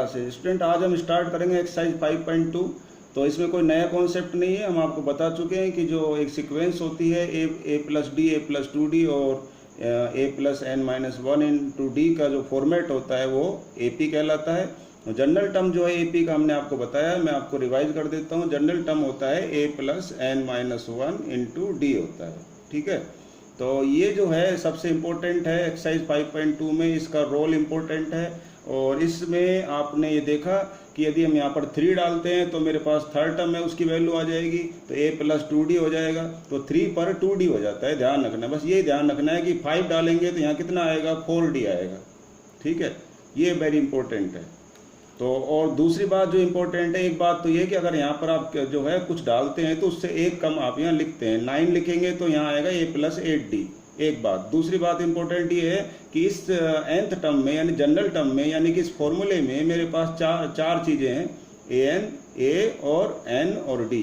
Classes. Student आज हम start करेंगे एक्सरसाइज 5.2। तो इसमें कोई नया कॉन्सेप्ट नहीं है, हम आपको बता चुके हैं कि जो एक सीक्वेंस होती है a plus d a plus 2d और a plus n minus 1 into d का जो फॉर्मेट होता है वो एपी कहलाता है। जनरल टर्म जो है एपी का हमने आपको बताया, मैं आपको रिवाइज कर देता हूँ। जनरल टर्म होता है a plus n minus 1 into d होता है, ठीक है। तो ये जो है सबसे इम्पोर्टेंट है एक्सरसाइज 5.2 में, इसका रोल इम्पोर्टेंट है। और इसमें आपने ये देखा कि यदि हम यहाँ पर 3 डालते हैं तो मेरे पास थर्ड टर्म है उसकी वैल्यू आ जाएगी, तो a प्लस 2d हो जाएगा। तो 3 पर 2d हो जाता है, ध्यान रखना है, बस ये ध्यान रखना है कि 5 डालेंगे तो यहाँ कितना आएगा, 4d आएगा, ठीक है। ये वेरी इंपॉर्टेंट है। तो और दूसरी बात जो इम्पोर्टेंट है, एक बात तो ये कि अगर यहाँ पर आप जो है कुछ डालते हैं तो उससे एक कम आप यहाँ लिखते हैं, 9 लिखेंगे तो यहाँ आएगा a प्लस 8d, एक बात। दूसरी बात इंपॉर्टेंट ये है कि इस nth टर्म में यानी जनरल टर्म में यानी कि इस फॉर्मूले में मेरे पास चार चीज़ें हैं, an, a और n और d।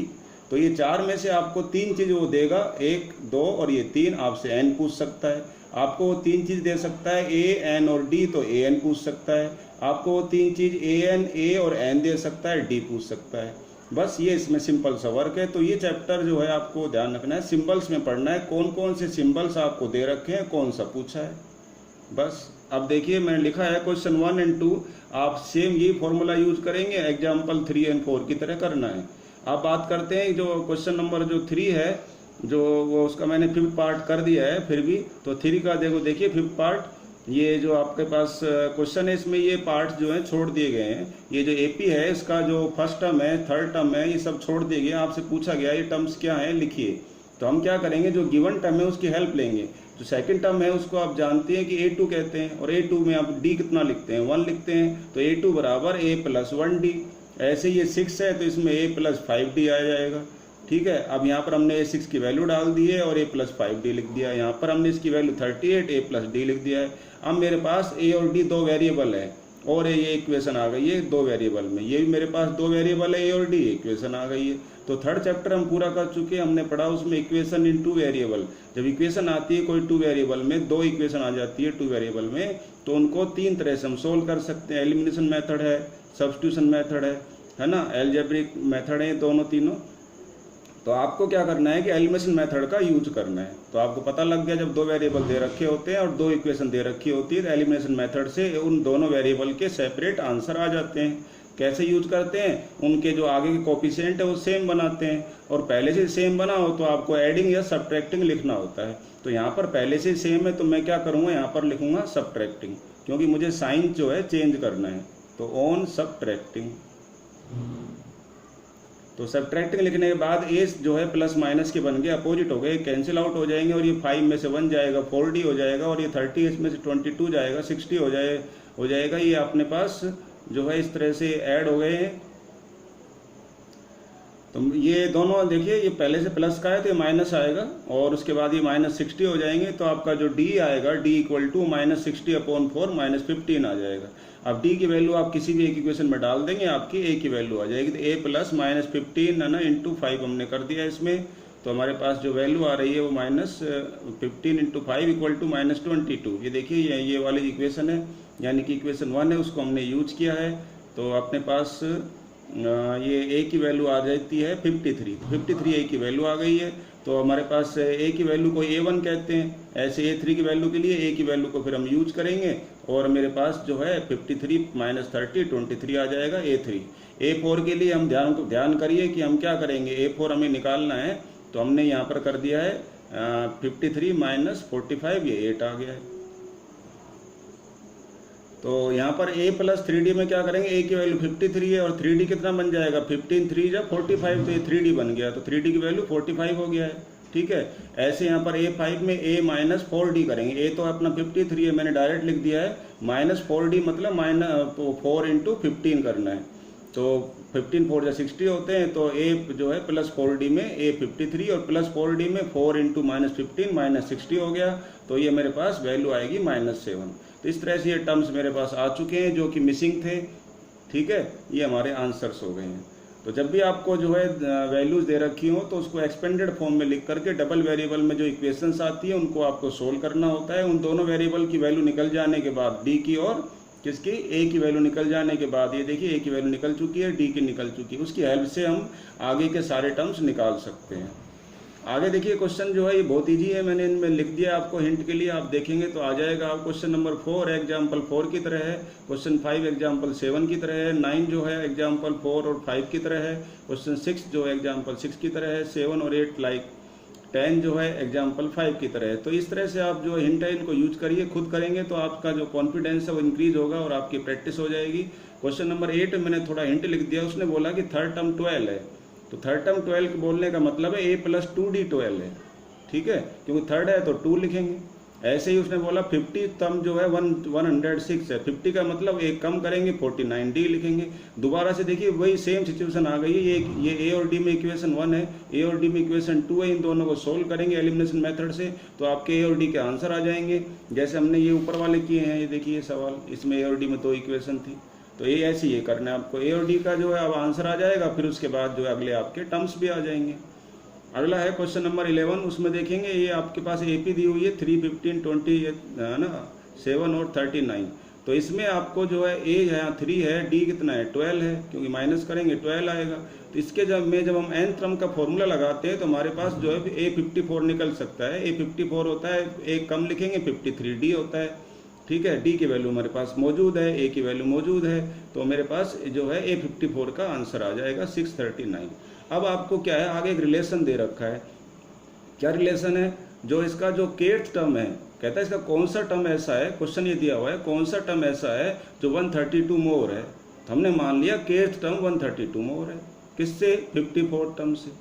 तो ये 4 में से आपको 3 चीज़ वो देगा, 1, 2 और ये 3। आपसे n पूछ सकता है, आपको वो 3 चीज़ दे सकता है a, n और d, तो an पूछ सकता है। आपको वो 3 चीज़ an, a और n दे सकता है, d पूछ सकता है। बस ये इसमें सिंपल सा वर्क है। तो ये चैप्टर जो है आपको ध्यान रखना है, सिंबल्स में पढ़ना है, कौन कौन से सिंबल्स आपको दे रखे हैं, कौन सा पूछा है। बस अब देखिए मैंने लिखा है क्वेश्चन 1 और 2 आप सेम ये फॉर्मूला यूज करेंगे, एग्जाम्पल 3 और 4 की तरह करना है। अब बात करते हैं जो क्वेश्चन नंबर जो 3 है, जो वो उसका मैंने 5th पार्ट कर दिया है फिर भी। तो 3 का देखिए 5th पार्ट, ये जो आपके पास क्वेश्चन है इसमें ये पार्ट जो है छोड़ दिए गए हैं। ये जो एपी है इसका जो फर्स्ट टर्म है, थर्ड टर्म है, ये सब छोड़ दिए गए। आपसे पूछा गया ये टर्म्स क्या है, लिखिए। तो हम क्या करेंगे, जो गिवन टर्म है उसकी हेल्प लेंगे। जो सेकंड टर्म है उसको आप जानते हैं कि a2 कहते हैं, और a2 में आप d कितना लिखते हैं, 1 लिखते हैं। तो a2 बराबर a प्लस 1d। ऐसे ये 6 है तो इसमें a प्लस 5d आ जाएगा, ठीक है। अब यहाँ पर हमने a6 की वैल्यू डाल दी है और a प्लस 5d लिख दिया। यहाँ पर हमने इसकी वैल्यू 38 a प्लस d लिख दिया है। अब मेरे पास a और d 2 वेरिएबल है और ये इक्वेशन आ गई है 2 वेरिएबल में। ये भी मेरे पास 2 वेरिएबल है, a और d, इक्वेशन आ गई है। तो थर्ड चैप्टर हम पूरा कर चुके हैं, हमने पढ़ा उसमें इक्वेशन इन 2 वेरिएबल। जब इक्वेशन आती है कोई 2 वेरिएबल में, 2 इक्वेशन आ जाती है 2 वेरिएबल में, तो उनको 3 तरह से हम सोल्व कर सकते हैं। एलिमिनेशन मेथड है, सब्स्टिट्यूशन मेथड है ना, अलजेब्रिक मेथड है, दोनों तीनों। तो आपको क्या करना है कि एलिमिनेशन मेथड का यूज करना है। तो आपको पता लग गया जब 2 वेरिएबल दे रखे होते हैं और 2 इक्वेशन दे रखी होती है, तो एलिमिनेशन मेथड से उन दोनों वेरिएबल के सेपरेट आंसर आ जाते हैं। कैसे यूज करते हैं, उनके जो आगे के कोफिशिएंट है वो सेम बनाते हैं, और पहले से सेम बना हो तो आपको एडिंग या सब्ट्रैक्टिंग लिखना होता है। तो यहाँ पर पहले से सेम है तो मैं क्या करूँगा, यहाँ पर लिखूंगा सब्ट्रैक्टिंग, क्योंकि मुझे साइन जो है चेंज करना है। तो ऑन सब्ट्रैक्टिंग, तो सब्ट्रैक्टिंग लिखने के बाद ए जो है प्लस माइनस के बन गए, अपोजिट हो गए, कैंसिल आउट हो जाएंगे, और ये 5 में से 1 जाएगा, 4d हो जाएगा, और ये 30 इसमें से 22 जाएगा, 60 हो जाएगा। ये अपने पास जो है इस तरह से ऐड हो गए हैं। तो ये दोनों देखिए, ये पहले से प्लस का है तो ये माइनस आएगा, और उसके बाद ये माइनस 60 हो जाएंगे। तो आपका जो d आएगा, d equal to minus 60/4 minus 15 आ जाएगा। अब d की वैल्यू आप किसी भी एक इक्वेशन में डाल देंगे, आपकी a की वैल्यू आ जाएगी। तो a प्लस माइनस 15 है ना, इंटू 5 हमने कर दिया इसमें। तो हमारे पास जो वैल्यू आ रही है वो minus 15 into 5 equal to minus 22। ये देखिए ये वाली इक्वेशन है, यानी कि इक्वेशन 1 है, उसको हमने यूज किया है। तो अपने पास ये a की वैल्यू आ जाती है 53, 53 a की वैल्यू आ गई है। तो हमारे पास a की वैल्यू को a1 कहते हैं, ऐसे a3 की वैल्यू के लिए a की वैल्यू को फिर हम यूज करेंगे, और मेरे पास जो है 53 माइनस 30 23 आ जाएगा a3। a4 के लिए हम ध्यान करिए कि हम क्या करेंगे, a4 हमें निकालना है। तो हमने यहाँ पर कर दिया है 53 माइनस 45, ये 8 आ गया है। तो यहाँ पर a प्लस 3d में क्या करेंगे, a की वैल्यू 53 है और 3d कितना बन जाएगा, 15 3 जब 45, तो ये 3d बन गया। तो 3d की वैल्यू 45 हो गया है, ठीक है। ऐसे यहाँ पर a5 में a माइनस 4d करेंगे। a तो अपना 53 है, मैंने डायरेक्ट लिख दिया है, माइनस 4d मतलब माइनस 4 इंटू 15 करना है। तो 15 4 या 60 होते हैं, तो a जो है प्लस 4d में a 53 और प्लस 4d में 4 इंटू माइनस 15 माइनस 60 हो गया। तो ये मेरे पास वैल्यू आएगी -7। तो इस तरह से ये टर्म्स मेरे पास आ चुके हैं जो कि मिसिंग थे, ठीक है। ये हमारे आंसर्स हो गए हैं। तो जब भी आपको जो है वैल्यूज दे रखी हो तो उसको एक्सपेंडेड फॉर्म में लिख करके डबल वेरिएबल में जो इक्वेशंस आती है उनको आपको सोल्व करना होता है। उन दोनों वेरिएबल की वैल्यू निकल जाने के बाद d की और किसकी, ए की वैल्यू निकल जाने के बाद, ये देखिए ए की वैल्यू निकल चुकी है, डी की निकल चुकी है, उसकी हेल्प से हम आगे के सारे टर्म्स निकाल सकते हैं। आगे देखिए क्वेश्चन जो है ये बहुत ईजी है, मैंने इनमें लिख दिया आपको हिंट के लिए, आप देखेंगे तो आ जाएगा। आप क्वेश्चन नंबर 4 एग्जाम्पल 4 की तरह है, क्वेश्चन 5 एग्जाम्पल 7 की तरह है, 9 जो है एग्जाम्पल 4 और 5 की तरह है, क्वेश्चन 6 जो है एग्जाम्पल 6 की तरह है, 7 और 8 लाइक 10 जो है एग्जाम्पल 5 की तरह है। तो इस तरह से आप जो हिंट है इनको यूज करिए, खुद करेंगे तो आपका जो कॉन्फिडेंस है वो इंक्रीज होगा और आपकी प्रैक्टिस हो जाएगी। क्वेश्चन नंबर 8 मैंने थोड़ा हिंट लिख दिया, उसने बोला कि थर्ड टर्म 12 है, तो थर्ड टर्म 12 बोलने का मतलब है a + 2d 12 है, ठीक है, क्योंकि थर्ड है तो 2 लिखेंगे। ऐसे ही उसने बोला 50 टर्म जो है 106 है, 50 का मतलब एक कम करेंगे 49d लिखेंगे। दोबारा से देखिए वही सेम सिचुएशन आ गई है, ये ए और डी में इक्वेशन 1 है, ए और डी में इक्वेशन 2 है, इन दोनों को सोल्व करेंगे एलिमिनेशन मेथड से तो आपके ए और डी के आंसर आ जाएंगे, जैसे हमने ये ऊपर वाले किए हैं। ये देखिए सवाल, इसमें ए और डी में 2 इक्वेशन थी, तो ये ऐसे ही करना है आपको, ए और डी का जो है अब आंसर आ जाएगा, फिर उसके बाद जो है अगले आपके टर्म्स भी आ जाएंगे। अगला है क्वेश्चन नंबर 11, उसमें देखेंगे ये आपके पास एपी दी हुई है 3, 15, 20 है ना, 7 और 39। तो इसमें आपको जो है ए यहाँ 3 है, डी कितना है 12 है, क्योंकि माइनस करेंगे 12 आएगा। तो इसके जब हम n टर्म का फॉर्मूला लगाते हैं तो हमारे पास जो है ए 54 निकल सकता है। ए 54 होता है, एक कम लिखेंगे 53d होता है, ठीक है। डी की वैल्यू हमारे पास मौजूद है, ए की वैल्यू मौजूद है, तो मेरे पास जो है ए 54 का आंसर आ जाएगा 639। अब आपको क्या है, आगे एक रिलेशन दे रखा है। क्या रिलेशन है, जो इसका जो kth टर्म है, कहता है इसका कौन सा टर्म ऐसा है, क्वेश्चन ये दिया हुआ है कौन सा टर्म ऐसा है जो 132 मोर है। तो हमने मान लिया kth टर्म 132 मोर है, किससे, 54 टर्म से।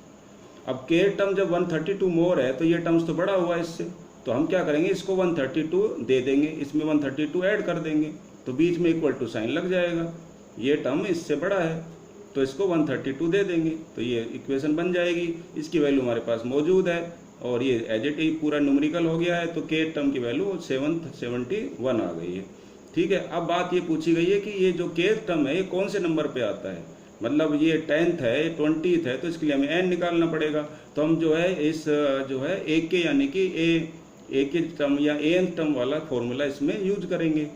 अब kth टर्म जब 132 मोर है तो ये टर्म्स तो बड़ा हुआ इससे, तो हम क्या करेंगे, इसको 132 दे देंगे, इसमें 132 ऐड कर देंगे, तो बीच में इक्वल टू साइन लग जाएगा। ये टर्म इससे बड़ा है तो इसको 132 दे देंगे, तो ये इक्वेशन बन जाएगी। इसकी वैल्यू हमारे पास मौजूद है और ये एज इट इज पूरा न्यूमेरिकल हो गया है, तो के टर्म की वैल्यू 771 आ गई है, ठीक है। अब बात ये पूछी गई है कि ये जो के टर्म है ये कौन से नंबर पे आता है, मतलब ये 10th है, 20th है, तो इसके लिए हमें n निकालना पड़ेगा। तो हम जो है इस जो है एक के यानी कि ए के टर्म या nth टर्म वाला फॉर्मूला इसमें यूज करेंगे।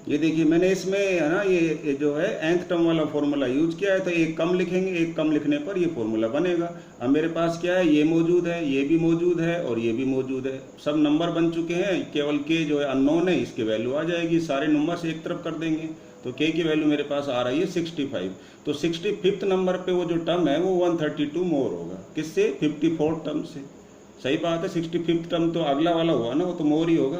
ये देखिए मैंने इसमें है ना ये जो है nth टर्म वाला फॉर्मूला यूज किया है, तो एक कम लिखेंगे, एक कम लिखने पर ये फॉर्मूला बनेगा। अब मेरे पास क्या है, ये मौजूद है, ये भी मौजूद है और ये भी मौजूद है, सब नंबर बन चुके हैं, केवल के जो है अननोन है, इसकी वैल्यू आ जाएगी। सारे नंबर से एक तरफ कर देंगे तो के की वैल्यू मेरे पास आ रही है 65। तो 65th नंबर पे वो जो टर्म है वो 132 मोर होगा, किससे, 54 टर्म से। सही बात है, 65th टर्म तो अगला वाला हुआ ना, वो तो मोर ही होगा,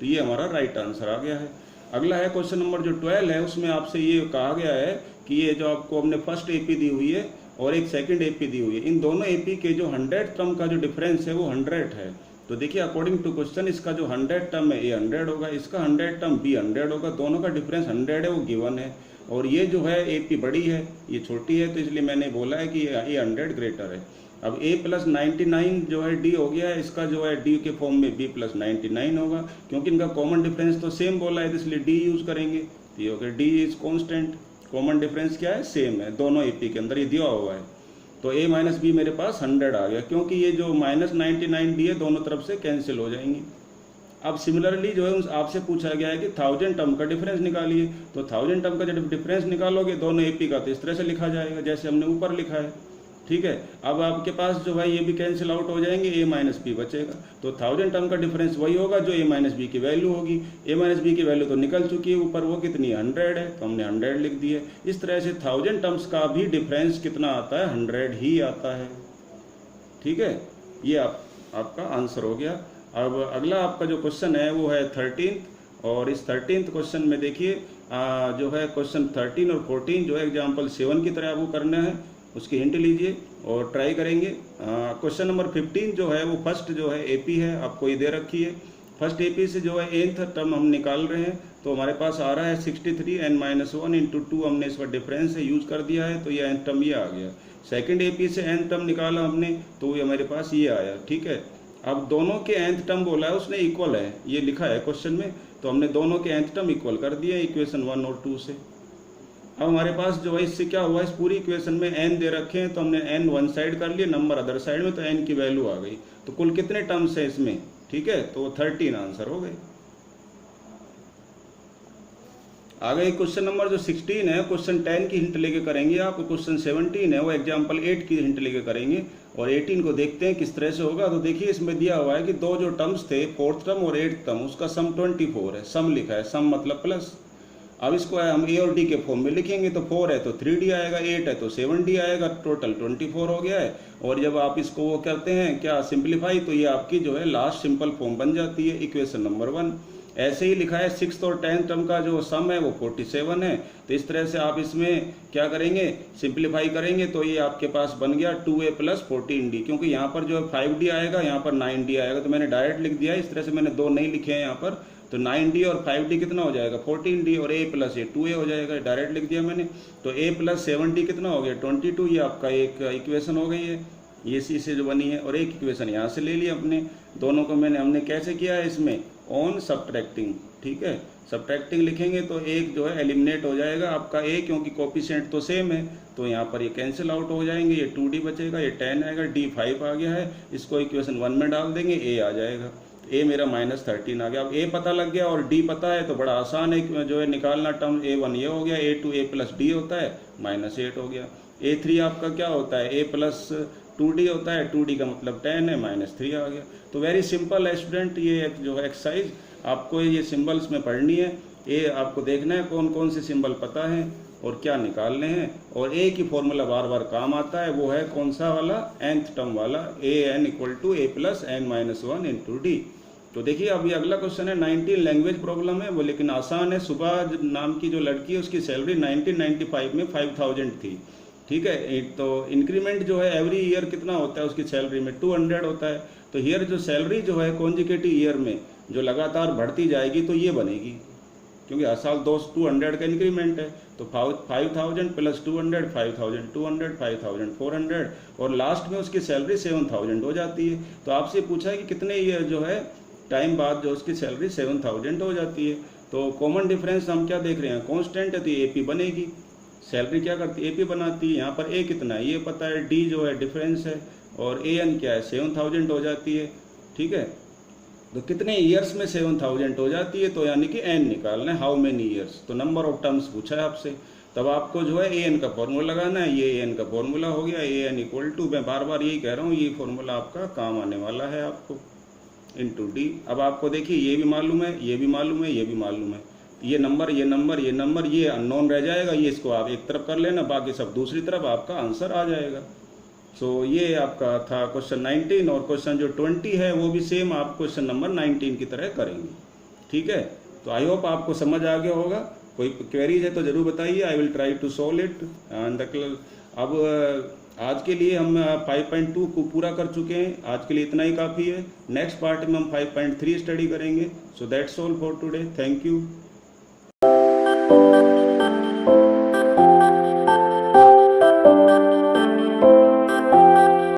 तो ये हमारा राइट आंसर आ गया है। अगला है क्वेश्चन नंबर जो 12 है, उसमें आपसे ये कहा गया है कि ये जो आपको हमने फर्स्ट एपी दी हुई है और एक सेकंड एपी दी हुई है, इन दोनों एपी के जो 100 टर्म का जो डिफरेंस है वो 100 है। तो देखिए अकॉर्डिंग टू क्वेश्चन इसका जो 100 टर्म है ये 100 होगा, इसका 100 टर्म बी 100 होगा, दोनों का डिफरेंस 100 है, वो गिवन है। और ये जो है एपी बड़ी है, ये छोटी है, तो इसलिए मैंने बोला है कि ये 100 ग्रेटर है। अब a + 99 जो है d हो गया है, इसका जो है d के फॉर्म में b + 99 होगा, क्योंकि इनका कॉमन डिफरेंस तो सेम बोला है, तो इसलिए d यूज करेंगे। तो ये हो गया d is constant, common difference क्या है, सेम है दोनों एपी के अंदर, ये दिया हुआ है। तो a - b मेरे पास 100 आ गया, क्योंकि ये जो -99d है दोनों तरफ से कैंसिल हो जाएंगी। अब सिमिलरली जो है आपसे पूछा गया है कि 1000 टर्म का डिफरेंस निकालिए, तो 1000 टर्म का जब डिफरेंस निकालोगे दोनों एपी का, तो इस तरह से लिखा जाएगा जैसे हमने ऊपर लिखा है, ठीक है। अब आपके पास जो है ये भी कैंसिल आउट हो जाएंगे, a - b बचेगा, तो 1000 टर्म का डिफरेंस वही होगा जो a - b की वैल्यू होगी। a - b की वैल्यू तो निकल चुकी है ऊपर, वो कितनी 100 है, तो हमने 100 लिख दी है। इस तरह से 1000 टर्म्स का भी डिफरेंस कितना आता है, 100 ही आता है, ठीक है। ये आपका आंसर हो गया। अब अगला आपका जो क्वेश्चन है वो है 13th, और इस 13th क्वेश्चन में देखिए जो है क्वेश्चन 13 और 14 जो है एग्जाम्पल 7 की तरह आपको करना है, उसकी हिंट लीजिए और ट्राई करेंगे। क्वेश्चन नंबर 15 जो है वो फर्स्ट जो है एपी है, आपको ये दे रखी है। फर्स्ट एपी से जो है nth टर्म हम निकाल रहे हैं, तो हमारे पास आ रहा है 63 n - 1 × 2, हमने इस पर डिफरेंस से यूज कर दिया है, तो ये nth टर्म ये आ गया। सेकंड एपी से nth टर्म निकाला हमने, तो ये हमारे पास ये आया, ठीक है। अब दोनों के nth टर्म बोला है उसने इक्वल है, ये लिखा है क्वेश्चन में, तो हमने दोनों के nth टर्म इक्वल कर दिए इक्वेशन 1 और 2 से। अब हमारे पास जो है इससे क्या हुआ, इस पूरी इक्वेशन में n दे रखे हैं, तो हमने n वन साइड कर लिए, नंबर अदर साइड में, तो n की वैल्यू आ गई। तो कुल कितने टर्म्स हैं इसमें, ठीक है, तो 13 आंसर हो गए। आगे क्वेश्चन नंबर जो 16 है, क्वेश्चन 10 की हिंट लेके करेंगे आप। क्वेश्चन 17 है वो एग्जाम्पल 8 की हिंट लेके करेंगे, और 18 को देखते हैं किस तरह से होगा। तो देखिए इसमें दिया हुआ है कि दो जो टर्म्स थे, 4th टर्म और 8th टर्म, उसका सम 24 है। सम लिखा है, सम मतलब प्लस। अब इसको हम ए और डी के फॉर्म में लिखेंगे, तो 4 है तो 3D आएगा, 8 है तो 7D आएगा, टोटल 24 हो गया है। और जब आप इसको वो करते हैं क्या, सिंप्लीफाई, तो ये आपकी जो है लास्ट सिंपल फॉर्म बन जाती है, इक्वेशन नंबर 1। ऐसे ही लिखा है 6th और 10th टर्म का जो सम है वो 47 है। तो इस तरह से आप इसमें क्या करेंगे, सिंप्लीफाई करेंगे, तो ये आपके पास बन गया 2a + 14d। क्योंकि यहाँ पर जो है 5d आएगा, यहाँ पर 9d आएगा, तो मैंने डायरेक्ट लिख दिया है। इस तरह से मैंने दो नहीं लिखे हैं यहाँ पर। तो 9d और 5d कितना हो जाएगा, 14d, और a + a 2a हो जाएगा, डायरेक्ट लिख दिया मैंने। तो a + 7d कितना हो गया, 22। ये आपका एक इक्वेशन हो गई है, ये सी से जो बनी है। और एक इक्वेशन यहाँ से ले लिया अपने, दोनों को हमने कैसे किया है इसमें, ऑन सब्ट्रैक्टिंग। ठीक है, सब्ट्रैक्टिंग लिखेंगे तो एक जो है एलिमिनेट हो जाएगा आपका a, क्योंकि कोफिशिएंट तो सेम है, तो यहाँ पर ये कैंसिल आउट हो जाएंगे, ये 2d बचेगा, ये 10 आएगा, d 5 आ गया है। इसको इक्वेशन 1 में डाल देंगे, a आ जाएगा। a मेरा -13 आ गया। अब a पता लग गया और d पता है, तो बड़ा आसान है जो है निकालना टर्म। a1 ये हो गया, a2 a + d होता है, -8 हो गया। a3 आपका क्या होता है, a + 2d होता है, 2d का मतलब 10 है, -3 आ गया। तो वेरी सिंपल है स्टूडेंट, ये जो है एक्सरसाइज आपको ये सिंबल्स में पढ़नी है। ये आपको देखना है कौन कौन से सिंबल पता है और क्या निकालने हैं। और ए की फॉर्मूला बार बार काम आता है, वो है कौन सा वाला, nth टर्म वाला, an = a + n-1 × d। तो देखिए अभी अगला क्वेश्चन है 19, लैंग्वेज प्रॉब्लम है वो, लेकिन आसान है। सुबह नाम की जो लड़की है उसकी सैलरी 1995 में 5000 थी। ठीक है, तो इंक्रीमेंट जो है एवरी ईयर कितना होता है उसकी सैलरी में, 200 होता है। तो हियर जो सैलरी जो है कॉन्जिक्यूटिव ईयर में जो लगातार बढ़ती जाएगी, तो ये बनेगी, क्योंकि हर साल 200 का इंक्रीमेंट है। तो 5000 + 200, 5200, 5400, और लास्ट में उसकी सैलरी 7000 हो जाती है। तो आपसे पूछा है कि कितने ईयर जो है टाइम बाद जो उसकी सैलरी 7000 हो जाती है। तो कॉमन डिफरेंस हम क्या देख रहे हैं, कांस्टेंट है, तो ये AP बनेगी। सैलरी क्या करती है, AP बनाती है। यहाँ पर A कितना है ये पता है, D जो है डिफरेंस है, और AN क्या है, 7000 हो जाती है। ठीक है, तो कितने ईयर्स में 7000 हो जाती है, तो यानी कि n निकालना है, हाउ मेनी ईयर्स। तो नंबर ऑफ टर्म्स पूछा है आपसे, तब आपको जो है an का फॉर्मूला लगाना है। ये an का फॉर्मूला हो गया, an = मैं बार बार यही कह रहा हूँ, ये फॉर्मूला आपका काम आने वाला है आपको, × d। अब आपको देखिए ये भी मालूम है, ये भी मालूम है, ये भी मालूम है, ये नंबर ये नंबर ये नंबर ये अननोन रह जाएगा, ये इसको आप एक तरफ कर लेना, बाकी सब दूसरी तरफ, आपका आंसर आ जाएगा। सो ये आपका था क्वेश्चन 19, और क्वेश्चन जो 20 है वो भी सेम आप क्वेश्चन नंबर 19 की तरह करेंगे। ठीक है, तो आई होप आपको समझ आ गया होगा। कोई क्वेरीज है तो जरूर बताइए, I will try to solve it. अब आज के लिए हम 5.2 को पूरा कर चुके हैं, आज के लिए इतना ही काफ़ी है। नेक्स्ट पार्ट में हम 5.3 स्टडी करेंगे। So that's all for today, thank you.